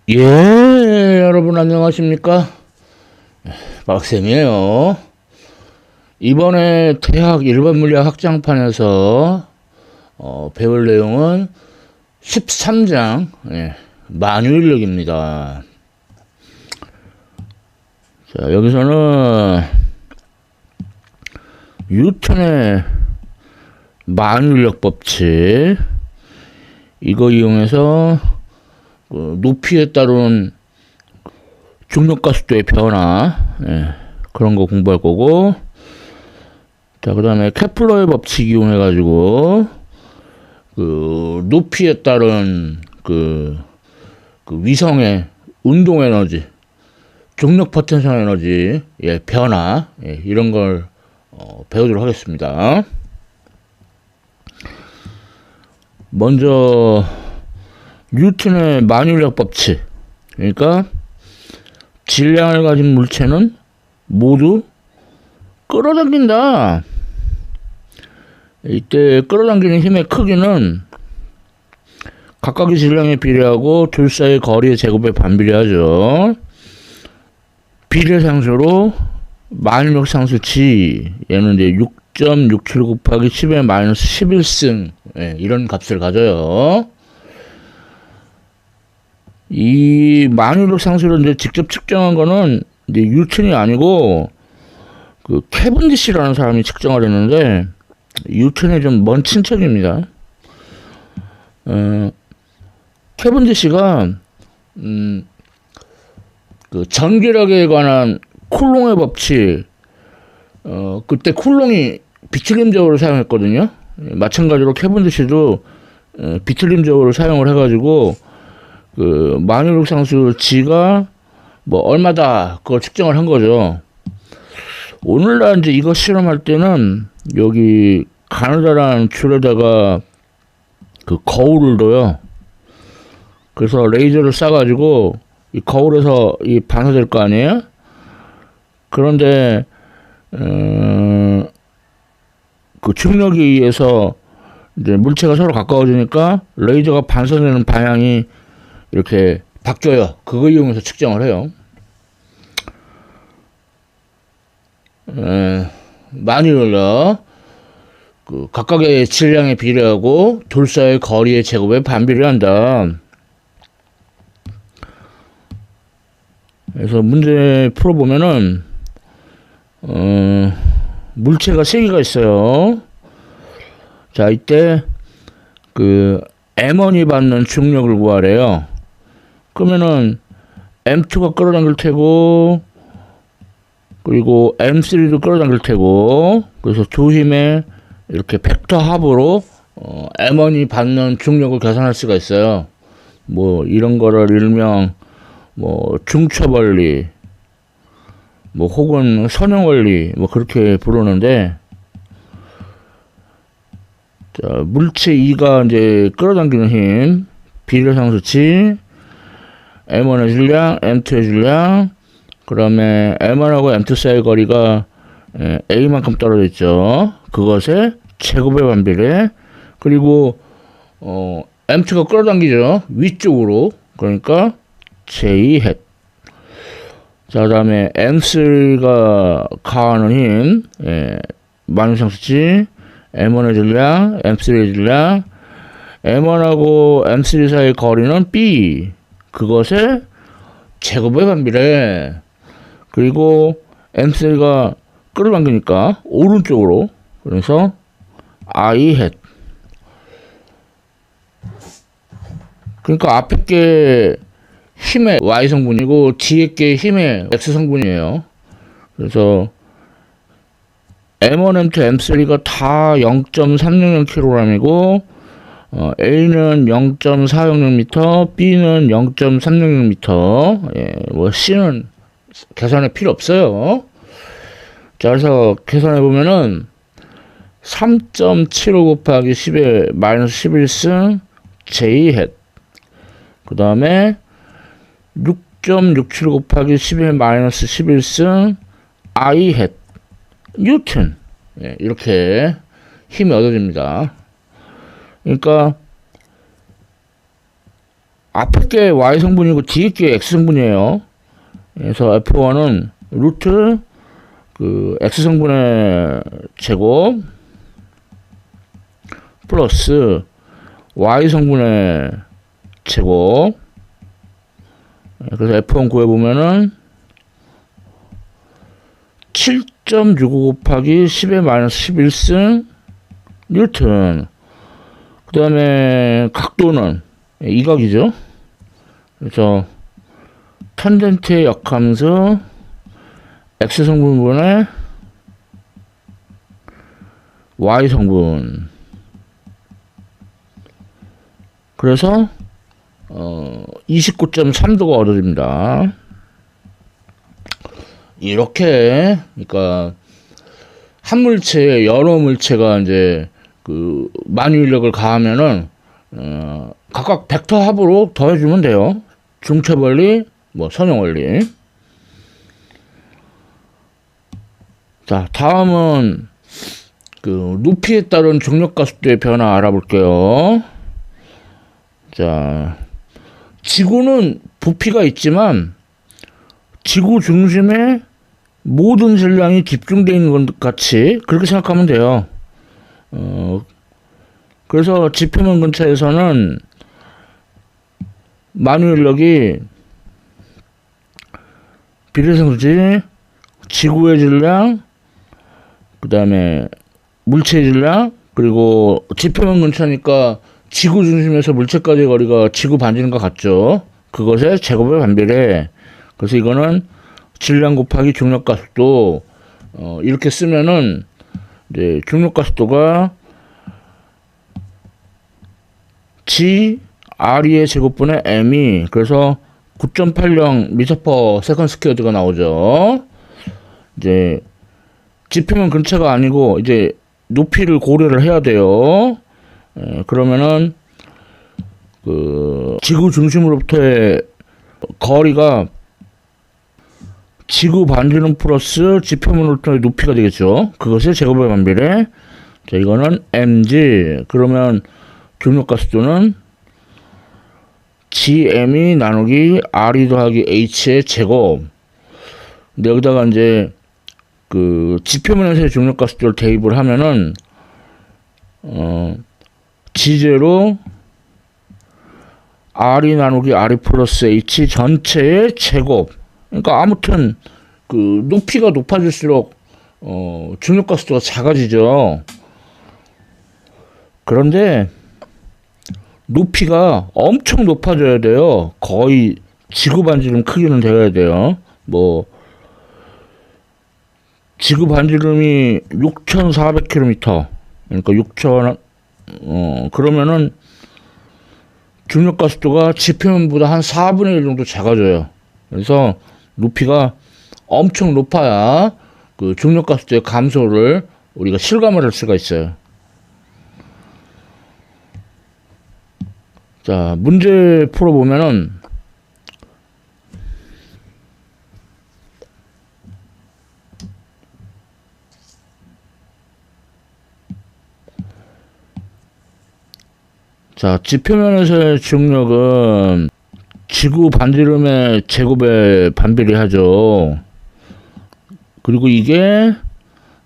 예, 여러분 안녕하십니까? 박쌤이에요. 이번에 대학 일반 물리학 확장판에서 배울 내용은 13장 만유인력입니다. 자, 여기서는 뉴턴의 만유인력 법칙 이거 이용해서 높이에 따른 중력가속도의 변화 그런 거 공부할 거고, 자, 그 다음에 케플러의 법칙 이용해 가지고 그 높이에 따른 그 위성의 운동 에너지, 중력 포텐셜 에너지 변화 이런 걸 배우도록 하겠습니다. 먼저 뉴턴의 만유인력 법칙, 그러니까 질량을 가진 물체는 모두 끌어당긴다. 이때 끌어당기는 힘의 크기는 각각의 질량에 비례하고 둘 사이의 거리의 제곱에 반비례하죠. 비례상수로 만유인력 상수 G, 얘는 이제 6.67 곱하기 10의 마이너스 11승 이런 값을 가져요. 이 만유인력 상수를 이제 직접 측정한 거는 이제 뉴턴이 아니고 그 캐븐디시라는 사람이 측정을 했는데, 뉴턴의 좀 먼 친척입니다. 캐븐디시가 그 전기력에 관한 쿨롱의 법칙, 그때 쿨롱이 비틀림저울을 사용했거든요. 마찬가지로 캐븐디시도 비틀림저울을 사용을 해가지고 그 만유인력 상수 G가 뭐 얼마다 그걸 측정을 한 거죠. 오늘날 이제 이거 실험할 때는 여기 가느다란 줄에다가 그 거울을 둬요. 그래서 레이저를 쏴가지고 이 거울에서 이 반사될 거 아니에요? 그런데 그 중력에 의해서 이제 물체가 서로 가까워지니까 레이저가 반사되는 방향이 이렇게 바뀌어요. 그거 이용해서 측정을 해요. 만유인력 그 각각의 질량에 비례하고 둘 사이의 거리의 제곱에 반비례한다. 그래서 문제 풀어보면은 물체가 세 개가 있어요. 자, 이때 그 M1이 받는 중력을 구하래요. 그러면은 M2가 끌어당길 테고, 그리고 M3도 끌어당길 테고, 그래서 두 힘의 이렇게 벡터 합으로 M1이 받는 중력을 계산할 수가 있어요. 뭐 이런 거를 일명 뭐 중첩원리, 뭐 혹은 선형원리 뭐 그렇게 부르는데, 자, 물체 2가 이제 끌어당기는 힘 비례상수치 M1의 질량, M2의 질량, 그 다음에 M1하고 M2 사이의 거리가 A만큼 떨어져 있죠. 그것의 제곱에 반비례. 그리고 M2가 끌어당기죠. 위쪽으로. 그러니까 J 햇. 자, 그 다음에 M3가 가하는 힘 만유상수치 M1의 질량, M3의 질량, M1하고 M3 사이의 거리는 B, 그것의 제곱에 반비례. 그리고 M3가 끌어당기니까 오른쪽으로, 그래서 I 햇. 그러니까 앞에 게 힘의 Y 성분이고 뒤에 게 힘의 X 성분이에요. 그래서 M1, M2, M3가 다 0.300kg이고 A는 0.400m, B는 0.300m, 뭐 C는 계산에 필요 없어요. 자, 그래서 계산해 보면은 3.75 곱하기 10의 마이너스 11승 J 햇, 그 다음에 6.67 곱하기 10의 마이너스 11승 I 햇 뉴턴, 이렇게 힘이 얻어집니다. 그러니까 앞에 게 y 성분이고 뒤에 게 x 성분이에요. 그래서 F1은 루트 그 x 성분의 제곱 플러스 y 성분의 제곱. 그래서 F1 구해보면은 7.65 곱하기 10의 마이너스 11승 뉴턴. 그 다음에 각도는 이각이죠. 그래서 탄젠트의 역함수 x 성분분의 y 성분. 그래서 29.3도가 얻어집니다. 이렇게 그러니까 한 물체에 여러 물체가 이제 그 만유인력을 가하면은 각각 벡터 합으로 더해주면 돼요. 중첩원리, 뭐 선형원리. 자, 다음은 그 높이에 따른 중력가속도의 변화 알아볼게요. 자, 지구는 부피가 있지만 지구 중심에 모든 질량이 집중되어 있는 것 같이 그렇게 생각하면 돼요. 그래서 지표면 근처에서는 만유인력이 비례상수지, 지구의 질량, 그 다음에 물체의 질량, 그리고 지표면 근처니까 지구 중심에서 물체까지의 거리가 지구 반지름과 같죠. 그것의 제곱의 반비례. 그래서 이거는 질량 곱하기 중력가속도. 이렇게 쓰면은 이제 중력가속도가 g r2의 제곱분의 m이 그래서 9.80 m/s2가 나오죠. 이제 지표면 근처가 아니고 이제 높이를 고려를 해야 돼요. 그러면은 그 지구 중심으로부터의 거리가 지구 반지름 플러스 지표면으로부터의 높이가 되겠죠. 그것의 제곱의 반비례. 자, 이거는 mg. 그러면 중력가속도는 gm이 나누기 r2 더하기 h의 제곱. 근데 여기다가 이제 그 지표면에서의 중력가속도를 대입을 하면은 g0 r이 나누기 r2 플러스 h 전체의 제곱. 그러니까 아무튼 그 높이가 높아질수록 중력가속도가 작아지죠. 그런데 높이가 엄청 높아져야 돼요. 거의 지구 반지름 크기는 되어야 돼요. 뭐 지구 반지름이 6,400km. 그러니까 6,000 그러면은 중력가속도가 지표면보다 한 4분의 1 정도 작아져요. 그래서 높이가 엄청 높아야 그 중력가속도의 감소를 우리가 실감을 할 수가 있어요. 자, 문제 풀어보면은 자, 지표면에서의 중력은 지구 반지름의 제곱에 반비례하죠. 그리고 이게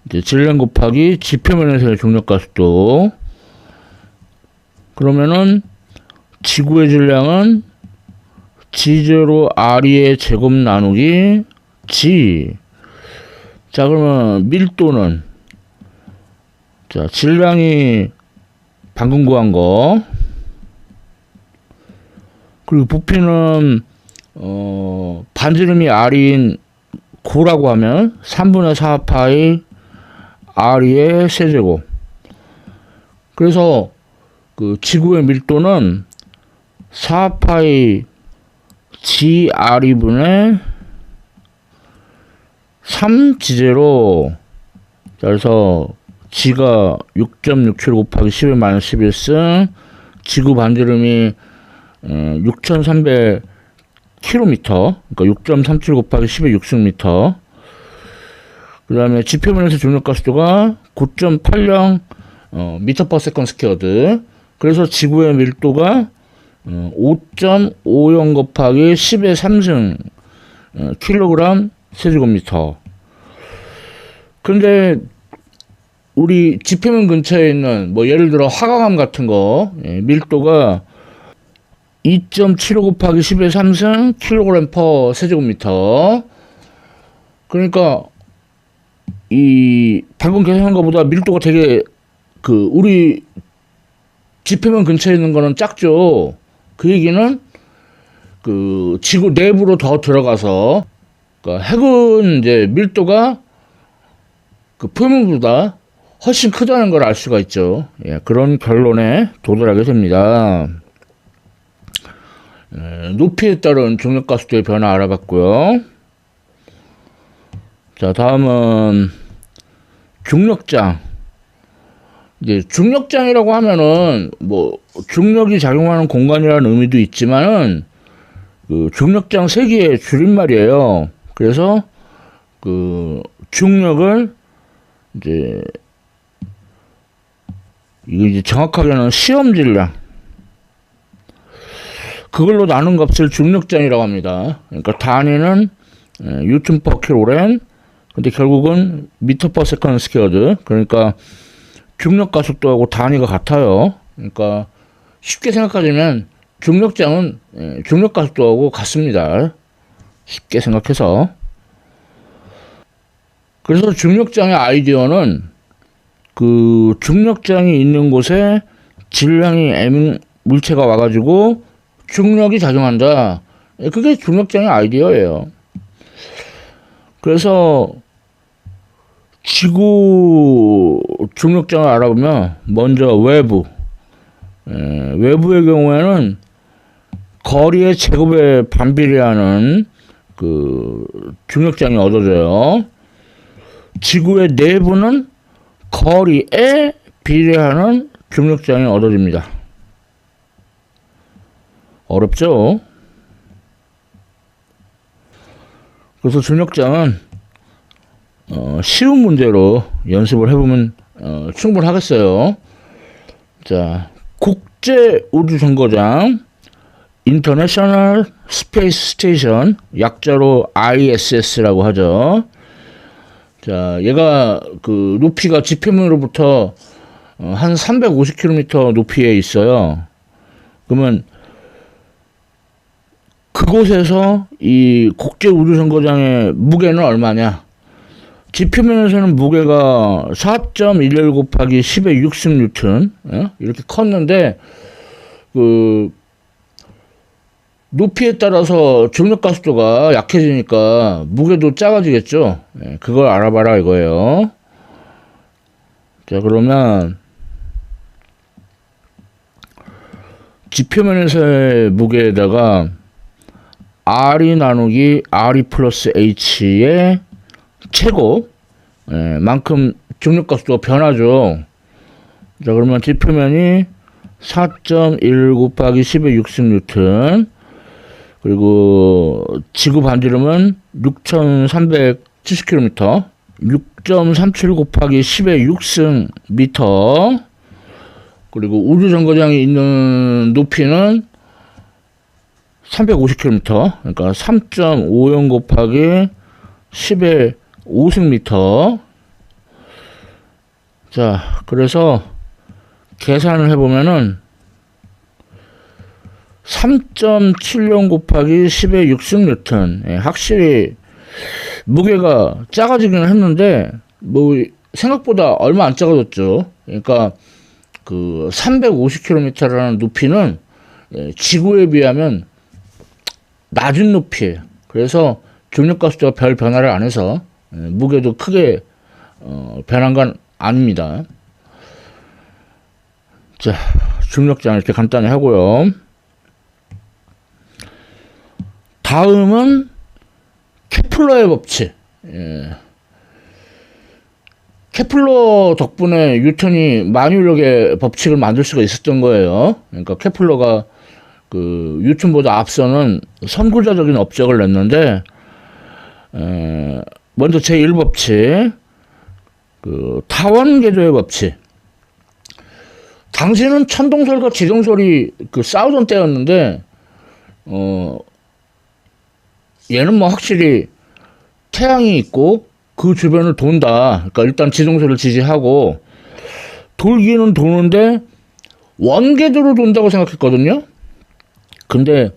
이제 질량 곱하기 지표면에서의 중력가속도. 그러면은 지구의 질량은 G0 R2의 제곱 나누기 G. 자, 그러면 밀도는 자, 질량이 방금 구한 거. 그리고 부피는 반지름이 R인 9라고 하면 3분의 4 파이 R2의 세제곱. 그래서 그 지구의 밀도는 4 파이 GR2분의 3G0. 그래서 G가 6.67 곱하기 10의 마이너스 11승, 지구 반지름이 6,300km, 그러니까 6.37 곱하기 10의 6승미터. 그 다음에 지표면에서 중력가속도가 9.80 m/s². 그래서 지구의 밀도가 5.50 곱하기 10의 3승 킬로그램 세제곱미터. 근데 우리 지표면 근처에 있는 뭐 예를 들어 화강암 같은 거 밀도가 2.75 곱하기 10의 3승 킬로그램 퍼 세제곱미터. 그러니까 이 방금 계산한 것보다 밀도가 되게 우리 지표면 근처에 있는 거는 작죠. 그 얘기는 지구 내부로 더 들어가서 핵은 이제 밀도가 표면보다 훨씬 크다는 걸 알 수가 있죠. 예, 그런 결론에 도달하게 됩니다. 높이에 따른 중력가속도의 변화 알아봤고요. 자, 다음은 중력장. 이제 중력장이라고 하면은 뭐 중력이 작용하는 공간이라는 의미도 있지만은 중력장 세 개의 줄임말이에요. 그래서 중력을 이제 이게 정확하게는 시험 질량, 그걸로 나눈 값을 중력장이라고 합니다. 그러니까 단위는 뉴턴 퍼 킬로그램, 근데 결국은 미터 퍼 세컨드 스퀘어드. 그러니까 중력 가속도하고 단위가 같아요. 그러니까 쉽게 생각하자면 중력장은 중력 가속도하고 같습니다. 쉽게 생각해서. 그래서 중력장의 아이디어는 중력장이 있는 곳에 질량이 m 물체가 와가지고 중력이 작용한다. 그게 중력장의 아이디어예요. 그래서 지구 중력장을 알아보면 먼저 외부의 경우에는 거리의 제곱에 반비례하는 중력장이 얻어져요. 지구의 내부는 거리에 비례하는 중력장이 얻어집니다. 어렵죠? 그래서 중력장은 쉬운 문제로 연습을 해보면 충분하겠어요. 자, 국제우주정거장 International Space Station, 약자로 ISS라고 하죠. 자, 얘가 높이가 지표면으로부터 한 350km 높이에 있어요. 그러면 그곳에서 이 국제우주정거장의 무게는 얼마냐? 지표면에서는 무게가 4.11 곱하기 10의 6승 뉴턴 이렇게 컸는데 높이에 따라서 중력 가속도가 약해지니까 무게도 작아지겠죠. 그걸 알아봐라 이거예요. 자, 그러면 지표면에서의 무게에다가 R이 나누기 R이 플러스 H의 최고 만큼 중력 가속도가 변하죠. 자, 그러면 지표면이 4.1 곱하기 10의 6승 뉴턴, 그리고 지구 반지름은 6,370km, 6.37 곱하기 10의 6승 미터, 그리고 우주정거장이 있는 높이는 350km, 그러니까 3.50 곱하기 10의 5승 미터. 자, 그래서 계산을 해보면은 3.70 곱하기 10의 6승 뉴턴. 확실히 무게가 작아지기는 했는데 뭐 생각보다 얼마 안 작아졌죠. 그러니까 350km라는 높이는 지구에 비하면 낮은 높이에요. 그래서 중력 가속도가 별 변화를 안 해서 무게도 크게 변한 건 아닙니다. 자, 중력장 이렇게 간단히 하고요. 다음은 케플러의 법칙. 케플러 덕분에 뉴턴이 만유력의 법칙을 만들 수가 있었던 거예요. 그러니까 케플러가 뉴턴보다 앞서는 선구자적인 업적을 냈는데, 먼저 제1법칙, 타원 궤도의 법칙. 당시는 천동설과 지동설이 그 싸우던 때였는데, 얘는 뭐 확실히 태양이 있고 그 주변을 돈다. 그러니까 일단 지동설을 지지하고, 돌기는 도는데 원궤도로 돈다고 생각했거든요. 근데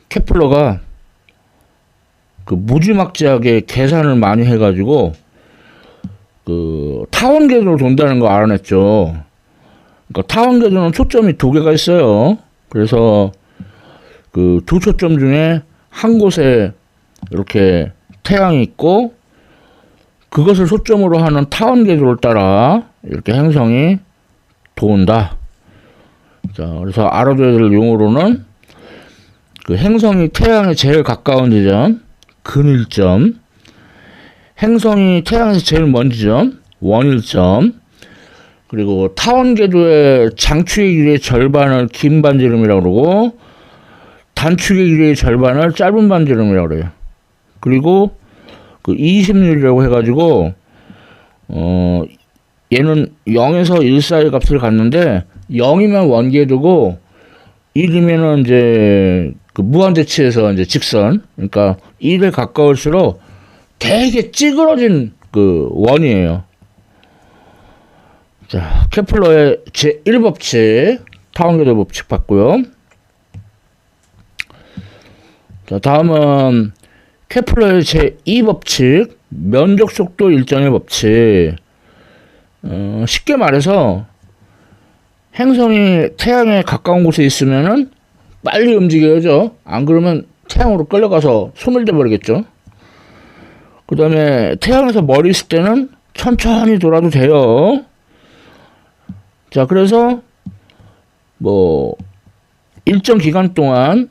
케플러가 그 무지막지하게 계산을 많이 해가지고 그 타원궤도로 돈다는 거 알아냈죠. 그러니까 타원궤도는 초점이 두 개가 있어요. 그래서 그 두 초점 중에 한 곳에 이렇게 태양이 있고, 그것을 초점으로 하는 타원궤도를 따라 이렇게 행성이 돈다. 자, 그래서 알아둬야 될 용어로는 그 행성이 태양에 제일 가까운 지점, 근일점, 행성이 태양에서 제일 먼 지점, 원일점, 그리고 타원궤도의 장축의 길이의 절반을 긴 반지름이라고 그러고, 단축의 길이의 절반을 짧은 반지름이라고 그래요. 그리고 그 20률이라고 해가지고, 얘는 0에서 1 사이 값을 갖는데, 0이면 원궤도고, 1이면은 이제 그 무한대치에서 이제 직선, 그러니까 1에 가까울수록 되게 찌그러진 그 원이에요. 자, 케플러의 제1법칙, 타원궤도 법칙 봤고요. 자, 다음은 케플러의 제2법칙, 면적속도 일정의 법칙. 쉽게 말해서 행성이 태양에 가까운 곳에 있으면은 빨리 움직여야죠. 안 그러면 태양으로 끌려가서 소멸돼 버리겠죠. 그 다음에 태양에서 멀리 있을 때는 천천히 돌아도 돼요. 자, 그래서 뭐 일정 기간 동안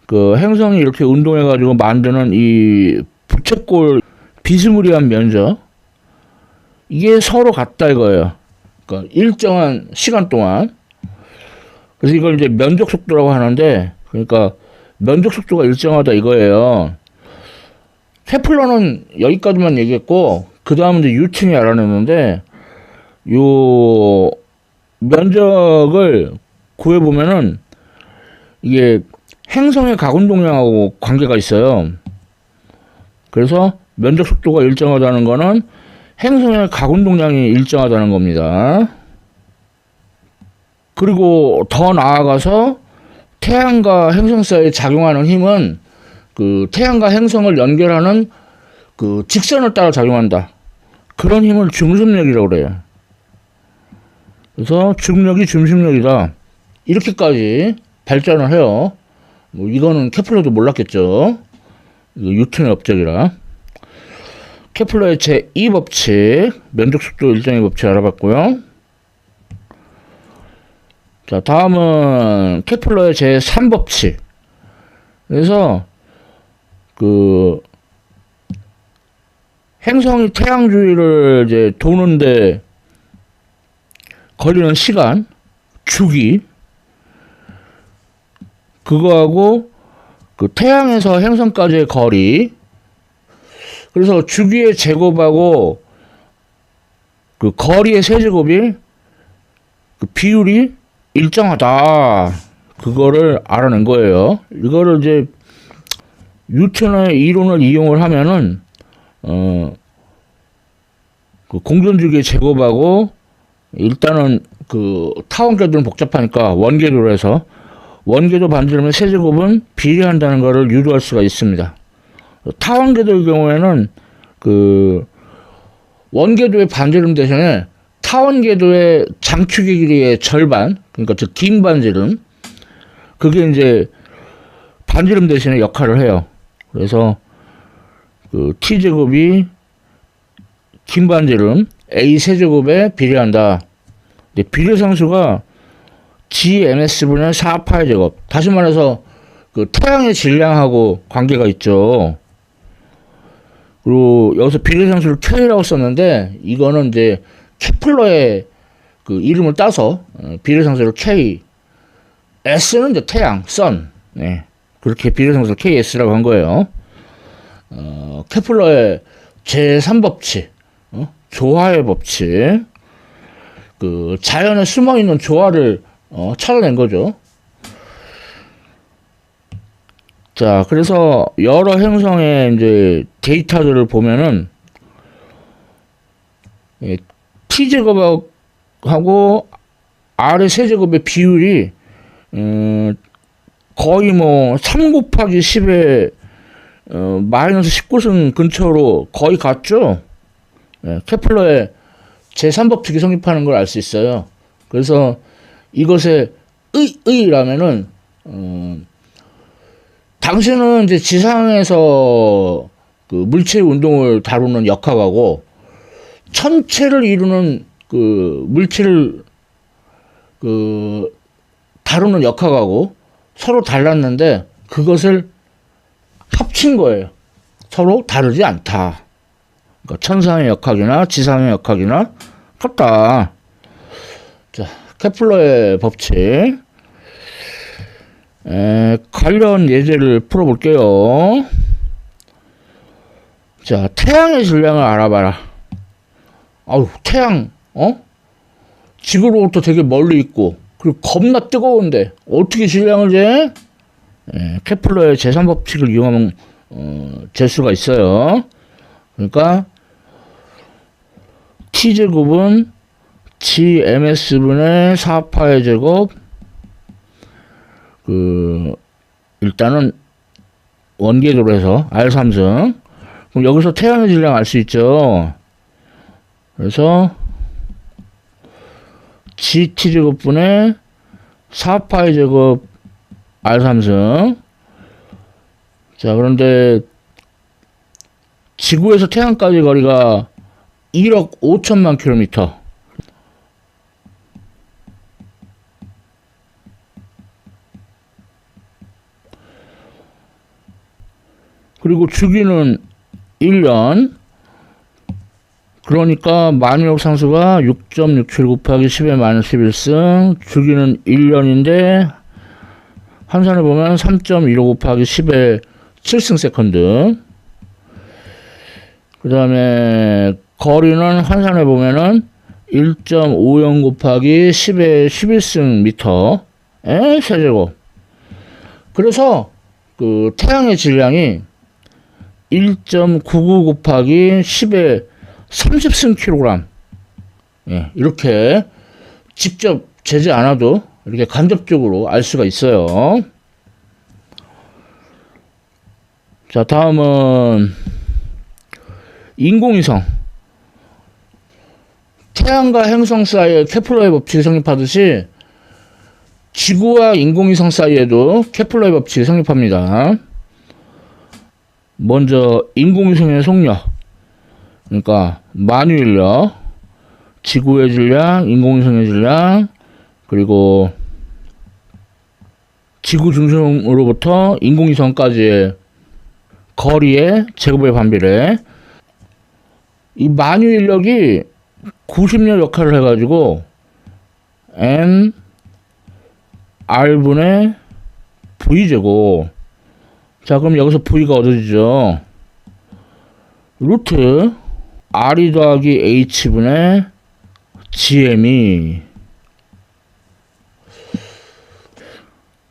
그 행성이 이렇게 운동해가지고 만드는 이 부채꼴 비스무리한 면적, 이게 서로 같다 이거예요. 그러니까 일정한 시간 동안. 그래서 이걸 이제 면적 속도라고 하는데, 그러니까 면적 속도가 일정하다 이거예요. 케플러는 여기까지만 얘기했고, 그 다음은 이제 뉴턴이 알아냈는데, 요 면적을 구해보면은 이게 행성의 가운동량하고 관계가 있어요. 그래서 면적 속도가 일정하다는 거는 행성의 가운동량이 일정하다는 겁니다. 그리고 더 나아가서 태양과 행성 사이에 작용하는 힘은 그 태양과 행성을 연결하는 그 직선을 따라 작용한다. 그런 힘을 중심력이라고 그래요. 그래서 중력이 중심력이다. 이렇게까지 발전을 해요. 뭐 이거는 케플러도 몰랐겠죠. 이거 뉴턴의 업적이라. 케플러의 제2법칙, 면적속도 일정의 법칙 알아봤고요. 자, 다음은 케플러의 제3법칙. 그래서 그 행성이 태양 주위를 이제 도는데 걸리는 시간, 주기, 그거하고 그 태양에서 행성까지의 거리, 그래서 주기의 제곱하고 그 거리의 세제곱이 그 비율이 일정하다. 그거를 알아낸 거예요. 이거를 이제 뉴턴의 이론을 이용을 하면은 그 공전주기의 제곱하고, 일단은 그 타원궤도는 복잡하니까 원궤도로 해서 원궤도 반지름의 세제곱은 비례한다는 것을 유도할 수가 있습니다. 타원궤도의 경우에는 그 원궤도의 반지름 대신에 타원궤도의 장축의 길이의 절반, 그러니까 즉 긴 반지름, 그게 이제 반지름 대신에 역할을 해요. 그래서 그 t제곱이 긴 반지름 a 세제곱에 비례한다. 근데 비례상수가 gms분의 4파이 제곱. 다시 말해서 그 태양의 질량하고 관계가 있죠. 그리고 여기서 비례상수를 K라고 썼는데, 이거는 이제 케플러의 그 이름을 따서 비례상수를 K, S는 이제 태양, 선. 네. 그렇게 비례상수를 KS라고 한 거예요. 케플러의 제3법칙, 조화의 법칙. 그 자연에 숨어 있는 조화를 찾아낸 거죠. 자, 그래서 여러 행성의 이제 데이터들을 보면은 T제곱하고 R의 세제곱의 비율이 거의 뭐 3 곱하기 10의 마이너스 19승 근처로 거의 같죠. 케플러의 제3법칙이 성립하는 걸 알 수 있어요. 그래서 이것의 의라면은 당신은 이제 지상에서 그 물체의 운동을 다루는 역학하고 천체를 이루는 그 물체를 그 다루는 역학하고 서로 달랐는데 그것을 합친 거예요. 서로 다르지 않다. 그러니까 천상의 역학이나 지상의 역학이나 같다. 자, 케플러의 법칙. 관련 예제를 풀어볼게요. 자, 태양의 질량을 알아봐라. 아우, 태양, 지구로부터 되게 멀리 있고, 그리고 겁나 뜨거운데, 어떻게 질량을 재? 케플러의 제3법칙을 이용하면, 잴 수가 있어요. 그러니까, T제곱은 GMS분의 4파의 제곱, 일단은 원계도로 해서 R3승. 그럼 여기서 태양의 질량 알 수 있죠. 그래서 GT제곱분의 4파의 제곱 R3승. 자, 그런데 지구에서 태양까지 거리가 1억 5천만 킬로미터. 그리고 주기는 1년. 그러니까 만유력 상수가 6.67 곱하기 10의 마이너스 11승. 주기는 1년인데 환산해 보면 3.15 곱하기 10의 7승 세컨드. 그 다음에 거리는 환산해 보면은 1.50 곱하기 10의 11승 미터의 세제곱. 그래서 그 태양의 질량이 1.99 곱하기 10의 30승 킬로그램. 이렇게 직접 재지 않아도 이렇게 간접적으로 알 수가 있어요. 자, 다음은 인공위성. 태양과 행성 사이에 케플러의 법칙이 성립하듯이 지구와 인공위성 사이에도 케플러의 법칙이 성립합니다. 먼저 인공위성의 속력, 그러니까 만유인력, 지구의 질량, 인공위성의 질량, 그리고 지구 중심으로부터 인공위성까지의 거리의 제곱의 반비례. 이 만유인력이 90년 역할을 해가지고 n r분의 v제곱. 자, 그럼 여기서 v가 얻어지죠. 루트 r이 더하기 h분의 gm이.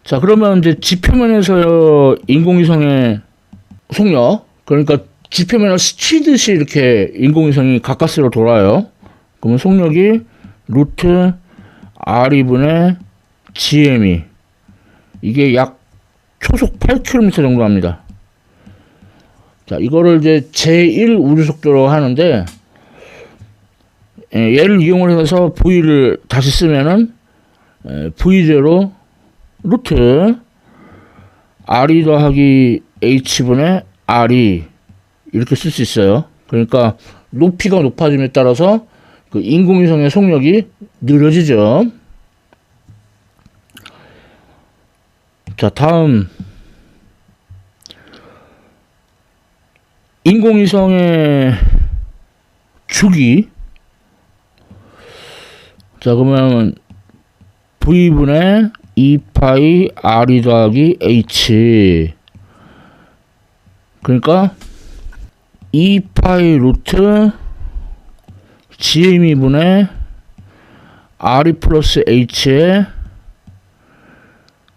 자, 그러면 이제 지표면에서 인공위성의 속력, 그러니까 지표면을 스치듯이 이렇게 인공위성이 가까스로 돌아요. 그러면 속력이 루트 r2분의 gm이. 이게 약 초속 8km 정도 합니다. 자, 이거를 이제 제1 우주속도로 하는데, 얘를 이용을 해서 V를 다시 쓰면은, V0 루트 R2 더하기 H분의 R2 이렇게 쓸 수 있어요. 그러니까 높이가 높아짐에 따라서 그 인공위성의 속력이 느려지죠. 자, 다음 인공위성의 주기. 자, 그러면 V분의 2파이 R2 더하기 H. 그러니까 2파이 루트 GME분의 R이 플러스 H의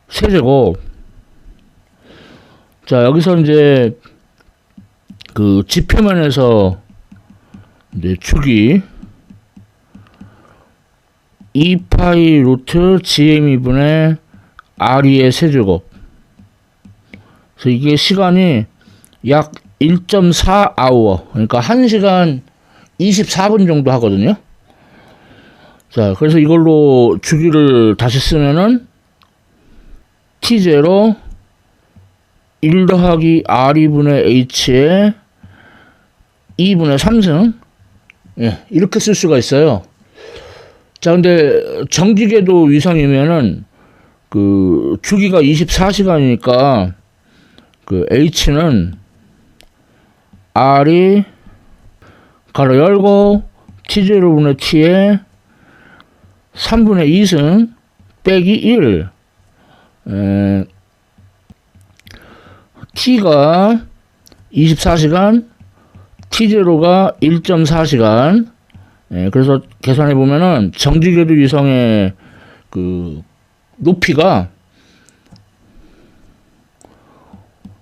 세제곱. 자, 여기서 이제 그 지표면에서 이제 축이 2파이 루트 GM2분의 R2의 세제곱. 그래서 이게 시간이 약 1.4아워. 그러니까 1시간 24분 정도 하거든요. 자, 그래서 이걸로 주기를 다시 쓰면은 T0 1 더하기 R2분의 H의 2분의 3승. 예, 이렇게 쓸 수가 있어요. 자, 근데 정지궤도 위성이면은 그 주기가 24시간이니까 그 H는 R이 가로 열고 T0분의 T의 3분의 2승 빼기 1. T가 24시간, T0가 1.4시간. 그래서 계산해 보면은 정지궤도 위성의 그 높이가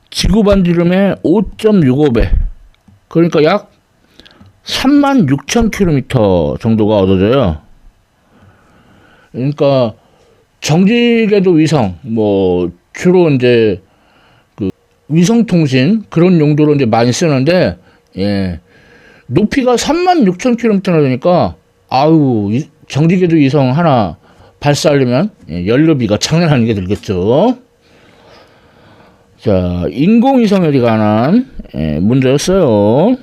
지구 반지름의 5.65배. 그러니까 약 36,000km 정도가 얻어져요. 그러니까 정지궤도 위성, 뭐 주로 이제 그 위성 통신 그런 용도로 이제 많이 쓰는데, 예, 높이가 36,000km나 되니까 아유, 정지궤도 위성 하나 발사하려면 연료비가 장난 아니게 들겠죠. 자, 인공위성에 관한 문제였어요.